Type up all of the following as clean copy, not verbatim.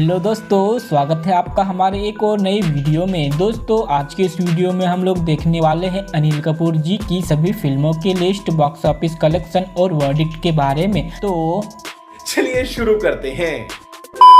Hello दोस्तों, स्वागत है आपका हमारे एक और नई वीडियो में। दोस्तों आज के इस वीडियो में हम लोग देखने वाले हैं अनिल कपूर जी की सभी फिल्मों की लिस्ट, बॉक्स ऑफिस कलेक्शन और वर्डिक्ट के बारे में। तो चलिए शुरू करते हैं।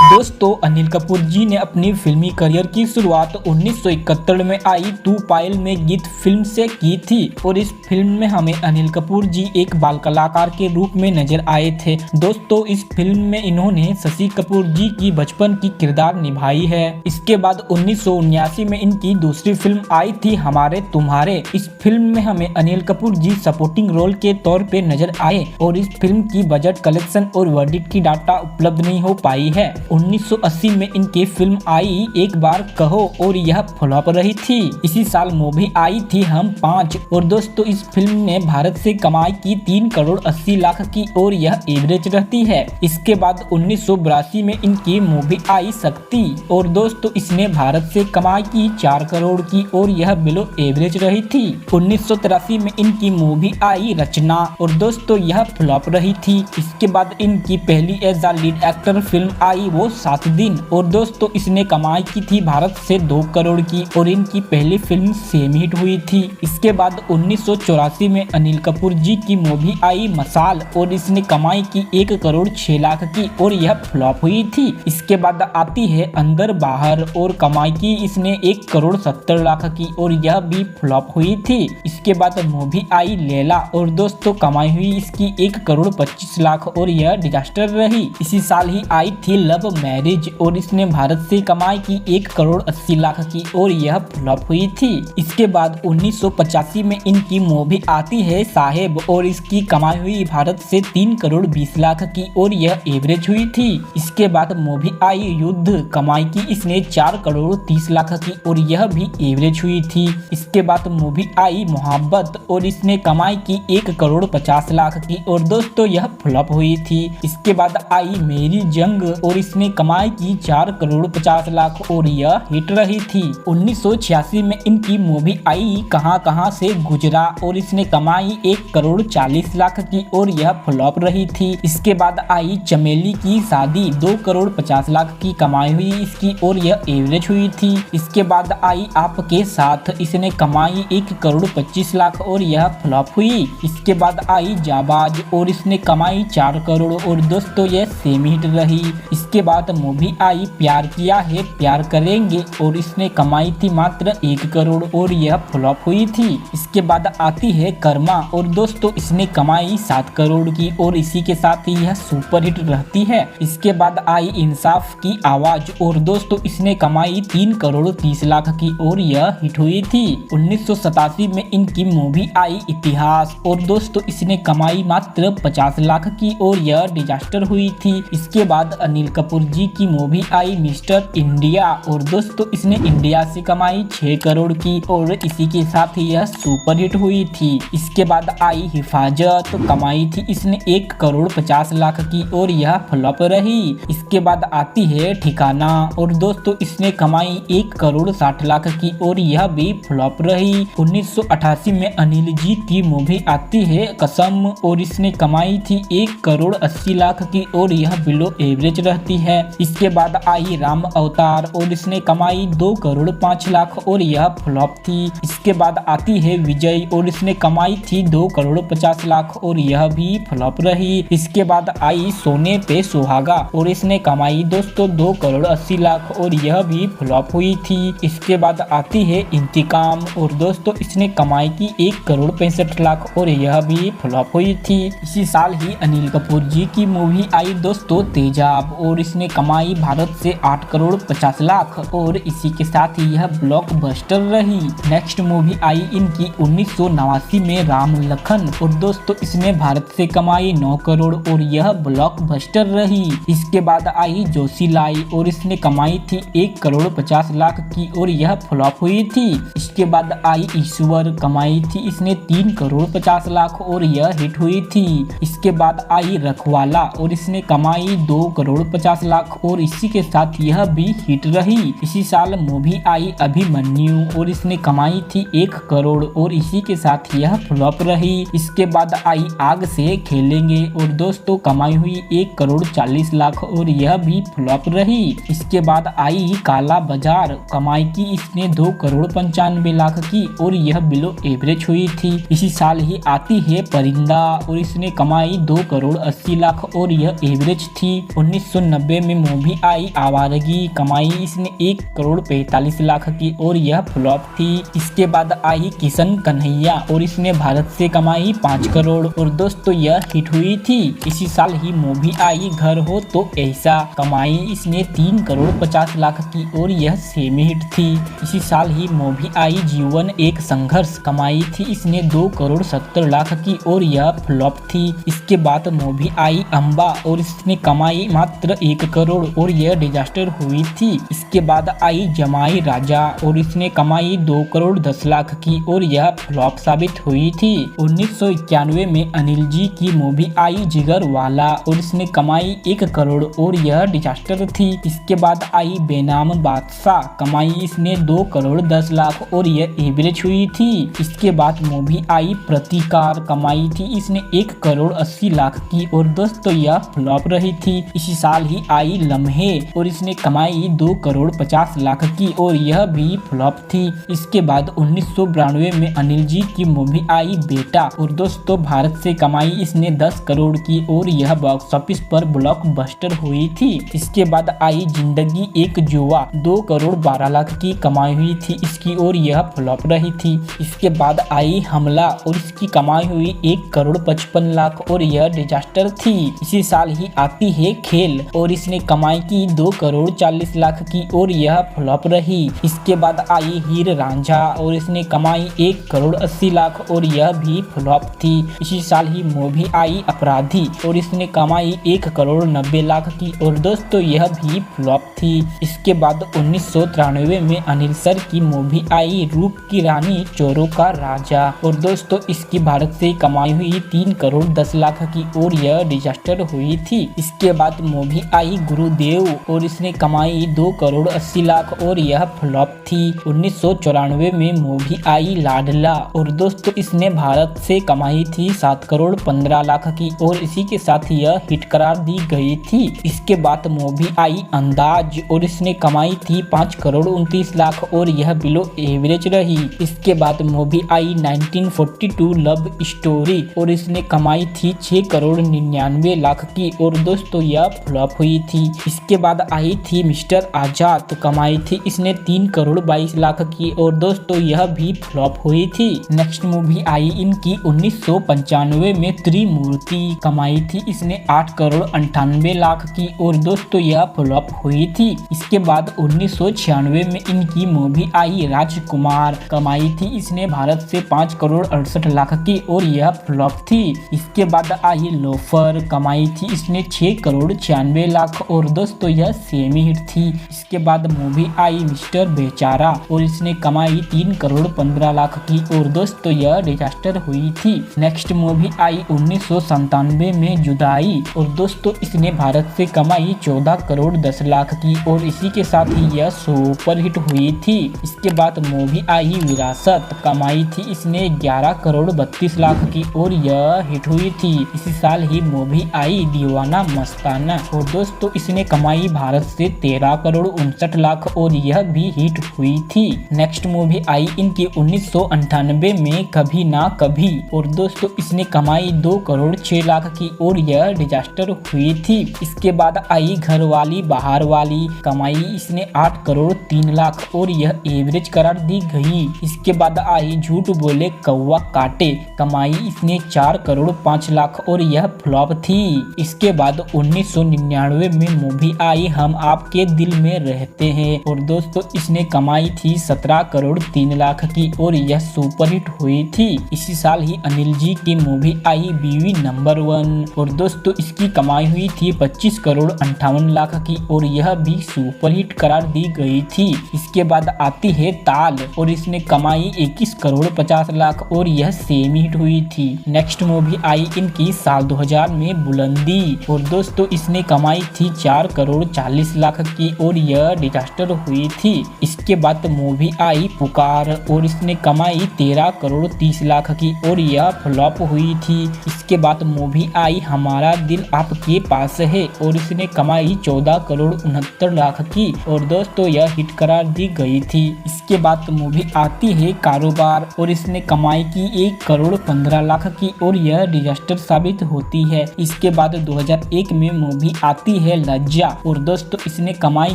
दोस्तों अनिल कपूर जी ने अपनी फिल्मी करियर की शुरुआत 1971 में आई टू पायल में गीत फिल्म से की थी और इस फिल्म में हमें अनिल कपूर जी एक बाल कलाकार के रूप में नजर आए थे। दोस्तों इस फिल्म में इन्होंने शशि कपूर जी की बचपन की किरदार निभाई है। इसके बाद 1979 में इनकी दूसरी फिल्म आई थी हमारे तुम्हारे। इस फिल्म में हमें अनिल कपूर जी सपोर्टिंग रोल के तौर पे नजर आए और इस फिल्म की बजट, कलेक्शन और वर्डिक्ट की डाटा उपलब्ध नहीं हो पाई है। 1980 में इनकी फिल्म आई एक बार कहो और यह फ्लॉप रही थी। इसी साल मूवी आई थी हम 5 और दोस्तों इस फिल्म ने भारत से कमाई की 3 करोड़ 80 लाख की और यह एवरेज रहती है। इसके बाद 1982 में इनकी मूवी आई शक्ति और दोस्तों इसने भारत से कमाई की 4 करोड़ की और यह बिलो एवरेज रही थी। 1983 में इनकी मूवी आई रचना और दोस्तों यह फ्लॉप रही थी। इसके बाद इनकी पहली as a lead actor film आई वो 7 दिन और दोस्तों इसने कमाई की थी भारत से 2 करोड़ की और इनकी पहली फिल्म सेमी हिट हुई थी। इसके बाद 1984 में अनिल कपूर जी की मूवी आई मसाल और इसने कमाई की 1 करोड़ 6 लाख की और यह फ्लॉप हुई थी। इसके बाद आती है अंदर बाहर और कमाई की इसने 1 करोड़ 70 लाख की और यह भी फ्लॉप हुई थी। इसके बाद मूवी आई लैला और दोस्तों कमाई हुई इसकी 1 करोड़ 25 लाख और यह डिजास्टर रही। इसी साल ही आई थी लव मैरिज और इसने भारत से कमाई की 1 करोड़ 80 लाख की और यह फ्लॉप हुई थी। इसके बाद 1985 में इनकी मूवी आती है साहेब और इसकी कमाई हुई भारत से 3 करोड़ 20 लाख की और यह एवरेज हुई थी। इसके बाद मूवी आई युद्ध, कमाई की इसने 4 करोड़ 30 लाख की और यह भी एवरेज हुई थी। इसके बाद मूवी आई मोहब्बत और इसने कमाई की 1 करोड़ 50 लाख की और दोस्तों यह फ्लॉप हुई थी। इसके बाद आई मेरी जंग और इसने कमाई की 4 करोड़ 50 लाख और यह हिट रही थी। 1986 में इनकी मूवी आई कहां कहां से गुजरा और इसने कमाई 1 करोड़ 40 लाख की और यह फ्लॉप रही थी। इसके बाद आई चमेली की शादी, 2 करोड़ 50 लाख की कमाई हुई इसकी और यह एवरेज हुई थी। इसके बाद आई आपके साथ, इसने कमाई 1 करोड़ 25 लाख और यह फ्लॉप हुई। इसके बाद आई जाबाज और इसने कमाई 4 करोड़ और दोस्तों यह सेमी हिट रही। इसके बाद मूवी आई प्यार किया है प्यार करेंगे और इसने कमाई थी मात्र 1 करोड़ और यह फ्लॉप हुई थी। इसके बाद आती है कर्मा और दोस्तों इसने कमाई 7 करोड़ की और इसी के साथ ही यह सुपर हिट रहती है। इसके बाद आई इंसाफ की आवाज और दोस्तों इसने कमाई 3 करोड़ 30 लाख की और यह हिट हुई थी। 1987 में इनकी मूवी आई इतिहास और दोस्तों इसने कमाई मात्र 50 लाख की और यह डिजास्टर हुई थी। इसके बाद अनिल कपूर जी की मूवी आई मिस्टर इंडिया और दोस्तों इसने इंडिया से कमाई 6 करोड़ की और इसी के साथ ही यह सुपर हिट हुई थी। इसके बाद आई हिफाजत, कमाई थी इसने 1 करोड़ 50 लाख की और यह फ्लॉप रही। इसके बाद आती है ठिकाना और दोस्तों इसने कमाई 1 करोड़ 60 लाख की और यह भी फ्लॉप रही। 1988 में अनिल जी की मूवी आती है कसम और इसने कमाई थी 1 करोड़ 80 लाख की और यह बिलो एवरेज रहती है। इसके बाद आई राम अवतार और इसने कमाई 2 करोड़ 5 लाख और यह फ्लॉप थी। इसके बाद आती है विजय और इसने कमाई थी 2 करोड़ 50 लाख और यह भी फ्लॉप रही। इसके बाद आई सोने पे सुहागा और इसने कमाई दोस्तों 2 करोड़ 80 लाख और यह भी फ्लॉप हुई थी। इसके बाद आती है इंतकाम और दोस्तों इसने कमाई की 1 करोड़ 65 लाख और यह भी फ्लॉप हुई थी। इसी साल ही अनिल कपूर जी की मूवी आई दोस्तों तेजाब और इसने कमाई भारत से 8 करोड़ 50 लाख और इसी के साथ ही यह ब्लॉकबस्टर रही। नेक्स्ट मूवी आई इनकी 1989 में राम लखन और दोस्तों इसने भारत से कमाई 9 करोड़ और यह ब्लॉकबस्टर रही। इसके बाद आई जोशीलाई और इसने कमाई थी 1 करोड़ 50 लाख की और यह फ्लॉप हुई थी। इसके बाद आई ईश्वर, कमाई थी इसने 3 करोड़ 50 लाख और यह हिट हुई थी। इसके बाद आई रखवाला और इसने कमाई 2 करोड़ 50 50 लाख और इसी के साथ यह भी हिट रही। इसी साल मूवी आई अभिमन्यु और इसने कमाई थी 1 करोड़ और इसी के साथ यह फ्लॉप रही। इसके बाद आई आग से खेलेंगे और दोस्तों कमाई हुई 1 करोड़ 40 लाख और यह भी फ्लॉप रही। इसके बाद आई काला बाजार, कमाई की इसने 2 करोड़ 95 लाख की और यह बिलो एवरेज हुई थी। इसी साल ही आती है परिंदा और इसने कमाई 2 करोड़ 80 लाख और यह एवरेज थी। 1990 में मूवी आई आवारगी, कमाई इसने 1 करोड़ 45 लाख की और यह फ्लॉप थी। इसके बाद आई किशन कन्हैया और इसने भारत से कमाई 5 करोड़ और दोस्तों यह हिट हुई थी। इसी साल ही मूवी आई घर हो तो ऐसा, कमाई इसने 3 करोड़ 50 लाख की और यह सेमी हिट थी। इसी साल ही मूवी आई जीवन एक संघर्ष, कमाई थी इसने 2 करोड़ 70 लाख की और यह फ्लॉप थी। इसके बाद मूवी आई अम्बा और इसने कमाई मात्र 1 करोड़ और यह डिजास्टर हुई थी। इसके बाद आई जमाई राजा और इसने कमाई 2 करोड़ 10 लाख की और यह फ्लॉप साबित हुई थी। 1991 में अनिल जी की मूवी आई जिगर वाला और इसने कमाई 1 करोड़ और यह डिजास्टर थी। इसके बाद आई बेनाम बादशाह, कमाई इसने 2 करोड़ 10 लाख और यह एवरेज हुई थी। इसके बाद मूवी आई प्रतिकार, कमाई थी इसने 1 करोड़ 80 लाख की और दोस्तों यह फ्लॉप रही थी। इसी साल ही आई लम्हे और इसने कमाई 2 करोड़ 50 लाख की और यह भी फ्लॉप थी। इसके बाद 1992 में अनिल जी की मूवी आई बेटा और दोस्तों भारत से कमाई इसने 10 करोड़ की और यह बॉक्स ऑफिस पर ब्लॉकबस्टर हुई थी। इसके बाद आई जिंदगी एक जुआ, 2 करोड़ 12 लाख की कमाई हुई थी इसकी और यह फ्लॉप रही थी। इसके बाद आई हमला और इसकी कमाई हुई 1 करोड़ 55 लाख और यह डिजास्टर थी। इसी साल ही आती है खेल और इसने कमाई की 2 करोड़ 40 लाख की और यह फ्लॉप रही। इसके बाद आई हीर रांझा और इसने कमाई 1 करोड़ 80 लाख और यह भी फ्लॉप थी। इसी साल ही मूवी आई अपराधी और इसने कमाई 1 करोड़ 90 लाख की और दोस्तों यह भी फ्लॉप थी। इसके बाद 1993 में अनिल सर की मूवी आई रूप की रानी चोरों का राजा और दोस्तों इसकी भारत से कमाई हुई 3 करोड़ 10 लाख की और यह डिजास्टर हुई थी। इसके बाद मूवी आई गुरुदेव और इसने कमाई 2 करोड़ 80 लाख और यह फ्लॉप थी। 1994 में मूवी आई लाडला और दोस्तों इसने भारत से कमाई थी 7 करोड़ 15 लाख की और इसी के साथ यह हिट करार दी गई थी। इसके बाद मूवी आई अंदाज और इसने कमाई थी 5 करोड़ 29 लाख और यह बिलो एवरेज रही। इसके बाद मूवी आई 1942 लव स्टोरी और इसने कमाई थी 6 करोड़ 99 लाख की और दोस्तों यह फ्लॉप हुई थी। इसके बाद आई थी मिस्टर आजाद, तो कमाई थी इसने 3 करोड़ 22 लाख की और दोस्तों यह भी फ्लॉप हुई थी। नेक्स्ट मूवी आई इनकी 1995 में त्रिमूर्ति, कमाई थी इसने 8 करोड़ 98 लाख की और दोस्तों यह फ्लॉप हुई थी। इसके बाद 1996 में इनकी मूवी आई राजकुमार, कमाई थी इसने भारत से 5 करोड़ 68 लाख की और यह फ्लॉप थी। इसके बाद आई लोफर, कमाई थी इसने 6 करोड़ 96 लाख और दोस्तों यह सेमी हिट थी। इसके बाद मूवी आई मिस्टर बेचारा और इसने कमाई 3 करोड़ 15 लाख की और दोस्तों यह डिजास्टर हुई थी। नेक्स्ट मूवी आई 1997 में जुदाई और दोस्तों इसने भारत से कमाई 14 करोड़ 10 लाख की और इसी के साथ ही यह सुपर हिट हुई थी। इसके बाद मूवी आई विरासत, कमाई थी इसने 11 करोड़ 32 लाख की और यह हिट हुई थी। इसी साल ही मूवी आई दीवाना मस्ताना और दोस्तों इसने कमाई भारत से 13 करोड़ 59 लाख और यह भी हिट हुई थी। नेक्स्ट मूवी आई इनकी 1998 में कभी ना कभी और दोस्तों इसने कमाई 2 करोड़ 6 लाख की और यह डिजास्टर हुई थी। इसके बाद आई घरवाली बाहर वाली, कमाई इसने 8 करोड़ 3 लाख और यह एवरेज करार दी गई। इसके बाद आई झूठ बोले कौवा काटे, कमाई इसने 4 करोड़ 5 लाख और यह फ्लॉप थी। इसके बाद 1999 में मूवी आई हम आपके दिल में रहते हैं और दोस्तों इसने कमाई थी 17 करोड़ 3 लाख की और यह सुपरहिट हुई थी। इसी साल ही अनिल जी की मूवी आई बीवी नंबर 1 और दोस्तों इसकी कमाई हुई थी 25 करोड़ 58 लाख की और यह भी सुपरहिट करार दी गई थी। इसके बाद आती है ताल और इसने कमाई 21 करोड़ 50 लाख और यह सेमी हिट हुई थी। नेक्स्ट मूवी आई इनकी साल 2000 में बुलंदी और दोस्तों इसने कमाई कमाई थी 4 करोड़ 40 लाख की और यह डिजास्टर हुई थी। इसके बाद मूवी आई पुकार और इसने कमाई 13 करोड़ 30 लाख की और यह फ्लॉप हुई थी। इसके बाद मूवी आई हमारा दिल आपके पास है और इसने कमाई 14 करोड़ 69 लाख की और दोस्तों यह हिट करार दी गई थी। इसके बाद मूवी आती है कारोबार और इसने कमाई की 1 करोड़ 15 लाख की और यह डिजास्टर साबित होती है। इसके बाद 2001 में मूवी आती है लज्जा और दोस्तों इसने कमाई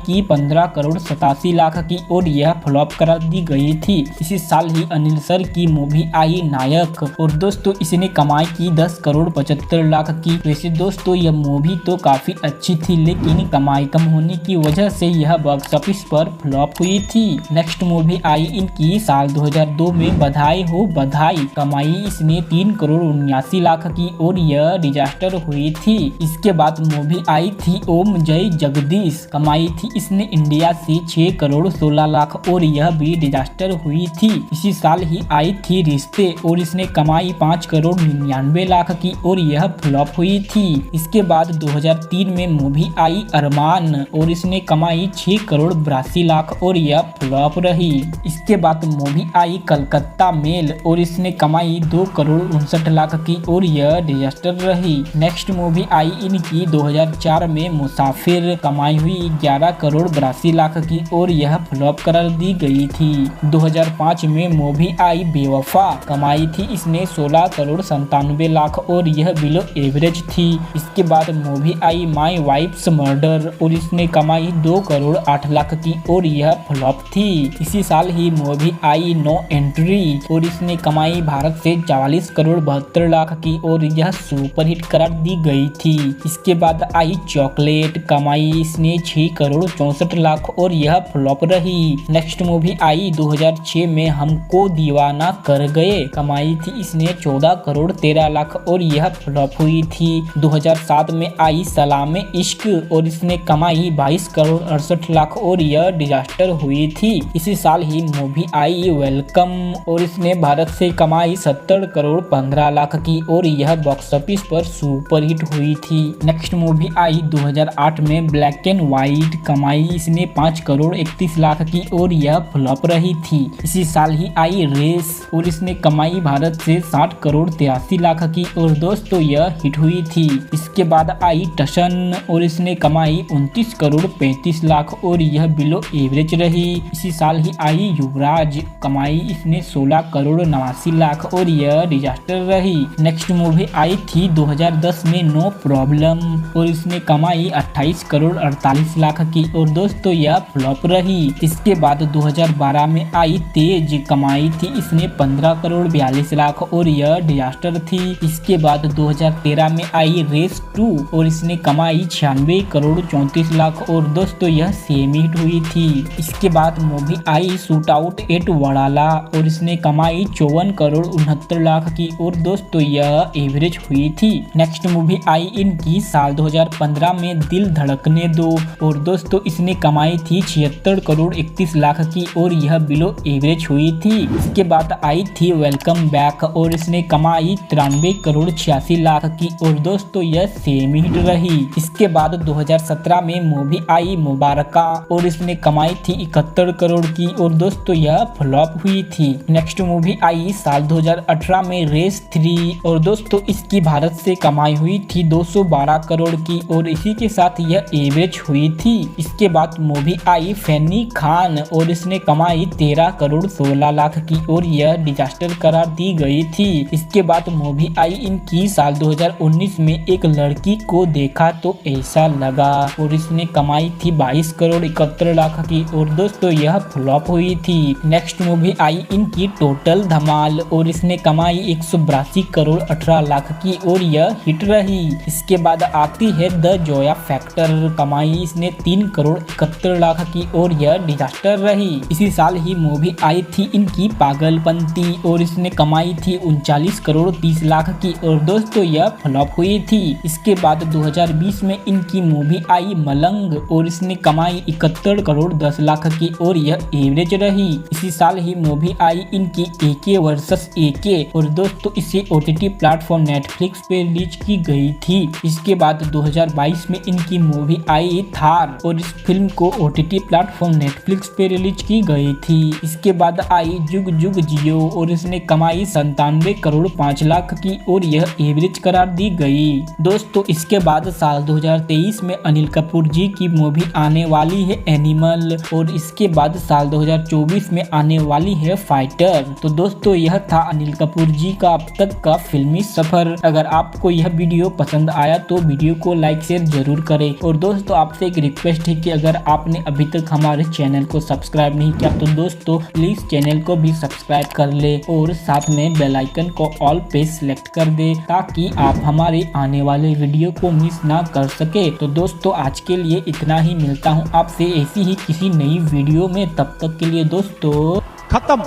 की 15 करोड़ 87 लाख की और यह फ्लॉप करार दी गई थी। इसी साल ही अनिल सर की मूवी आई नायक और दोस्तों इसने कमाई की 10 करोड़ 75 लाख की। वैसे दोस्तों यह मूवी तो काफी अच्छी थी लेकिन कमाई कम होने की वजह से यह बॉक्स ऑफिस पर फ्लॉप हुई थी। नेक्स्ट मूवी आई इनकी साल 2002 में बधाई हो बधाई। कमाई इसने 3 करोड़ 79 लाख की और यह डिजास्टर हुई थी। इसके बाद मूवी आई थी ओम जय जगदीश। कमाई थी इसने इंडिया से 6 करोड़ 16 लाख और यह भी डिजास्टर हुई थी। इसी साल ही आई थी रिश्ते और इसने कमाई 5 करोड़ 99 लाख की और यह फ्लॉप हुई थी। इसके बाद 2003 में मूवी आई अरमान और इसने कमाई 6 करोड़ 82 लाख और यह फ्लॉप रही। इसके बाद मूवी आई कलकत्ता मेल और इसने कमाई 2 करोड़ 59 लाख की और यह डिजास्टर रही। नेक्स्ट मूवी आई इनकी 2004 में मुसाफिर। कमाई हुई 11 करोड़ 82 लाख की और यह फ्लॉप करार दी गई थी। 2005 में मूवी आई बेवफा। कमाई थी इसने 16 करोड़ 97 लाख और यह बिलो एवरेज थी। इसके बाद movie I my wives murder और इसने कमाई 2 करोड़ 8 लाख की और यह फ्लॉप थी। इसी साल ही मूवी आई नो एंट्री और इसने कमाई भारत से 44 करोड़ 72 लाख की और यह सुपरहिट करार दी गई थी। इसके बाद आई चॉकलेट। कमाई इसने 6 करोड़ 64 लाख और यह फ्लॉप रही। नेक्स्ट मूवी आई 2006 में हमको दीवाना कर गए। कमाई थी इसने 14 करोड़ 13 लाख और यह फ्लॉप हुई थी। 2007 में आई सलामे इश्क और इसने कमाई 22 करोड़ 68 लाख और यह डिजास्टर हुई थी। इसी साल ही मूवी आई वेलकम और इसने भारत से कमाई 70 करोड़ 15 लाख की और यह बॉक्स ऑफिस पर सुपरहिट हुई थी। नेक्स्ट मूवी आई 2008 में ब्लैक एंड व्हाइट। कमाई इसने 5 करोड़ 31 लाख की और यह फ्लॉप रही थी। इसी साल ही आई रेस और इसने कमाई भारत से 60 करोड़ 83 लाख की और दोस्तों यह हिट हुई थी। इसके बाद आई टशन और इसने कमाई 29 करोड़ 35 लाख और यह बिलो एवरेज रही। इसी साल ही आई युवराज। कमाई इसने 16 करोड़ 89 लाख और यह डिजास्टर रही। नेक्स्ट मूवी आई थी 2010 में नो प्रॉब्लम और इसने कमाई 28 करोड़ 48 लाख की और दोस्तों यह फ्लॉप रही। इसके बाद 2012 में आई तेज। कमाई थी इसने 15 करोड़ 42 लाख और यह डिजास्टर थी। इसके बाद 2013 में आई रेस 2 और इसने कमाई 96 करोड़ 34 लाख और दोस्तों यह सेमी हिट हुई थी। इसके बाद movie I shoot out at Wadala और इसने कमाई 54 करोड़ 69 लाख की और दोस्तों यह एवरेज हुई थी। नेक्स्ट मूवी आई इनकी साल 2015 में दिल धड़कने दो और दोस्तों इसने कमाई थी 76 करोड़ 31 लाख की और यह बिलो एवरेज हुई थी। इसके बाद आई थी वेलकम बैक और इसने कमाई 93 करोड़ 86 लाख की और दोस्तों यह सेमी हिट रही। इसके बाद 2017 में मूवी आई मुबारका और इसने कमाई थी 71 करोड़ की और दोस्तों यह फ्लॉप हुई थी। नेक्स्ट मूवी आई साल 2018 में रेस 3 और दोस्तों इसकी भारत से कमाई हुई थी 212 करोड़ की और इसी के साथ यह एवरेज हुई थी। इसके बाद मूवी आई फैनी खान और इसने कमाई 13 करोड़ 16 लाख की और यह डिजास्टर करार दी गई थी। इसके बाद मूवी आई इनकी साल 2019 में एक लड़की को देखा तो ऐसा लगा और इसने कमाई थी 22 करोड़ 71 लाख की और दोस्तों यह फ्लॉप हुई थी। नेक्स्ट मूवी आई इनकी टोटल धमाल और इसने कमाई 182 करोड़ 18 लाख की और यह हिट रही। इसके बाद आती है द जोया फैक्टर। कमाई इसने 3 करोड़ 71 लाख की और यह डिजास्टर रही। इसी साल ही मूवी आई थी इनकी पागलपंती और इसने कमाई थी 39 करोड़ 30 लाख की और दोस्तों यह फ्लॉप हुई थी। इसके बाद 2020 में इनकी मूवी आई मलंग और इसने कमाई 71 करोड़ 10 लाख की और यह एवरेज रही। इसी साल ही मूवी आई इनकी एके वर्सेस एके और दोस्तों इसे ओटीटी प्लेटफॉर्म नेटफ्लिक्स पे रिलीज की गई थी। इसके बाद 2022 2022 में इनकी मूवी आई थार और इस फिल्म को OTT प्लेटफॉर्म नेटफ्लिक्स पे रिलीज की गई थी। इसके बाद आई जुग जुग जियो और इसने कमाई 97 करोड़ 5 लाख की और यह एवरेज करार दी गई। दोस्तों इसके बाद साल 2023 में अनिल कपूर जी की मूवी आने वाली है एनिमल और इसके बाद साल 2024 में आने वाली है फाइटर। तो दोस्तों यह था अनिल कपूर जी का अब तक का फिल्मी सफर। अगर आपको यह वीडियो पसंद आया तो वीडियो को लाइक शेयर जरूर करें और दोस्तों आपसे एक रिक्वेस्ट है कि अगर आपने अभी तक हमारे चैनल को सब्सक्राइब नहीं किया तो दोस्तों प्लीज चैनल को भी सब्सक्राइब कर ले और साथ में बेल आइकन को ऑल पे सिलेक्ट कर दे ताकि आप हमारे आने वाले वीडियो को मिस ना कर सके। तो दोस्तों आज के लिए इतना ही, मिलता हूँ आपसे ऐसी ही किसी नई वीडियो में, तब तक के लिए दोस्तों खत्म,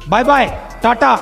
बाय बाय, टाटा।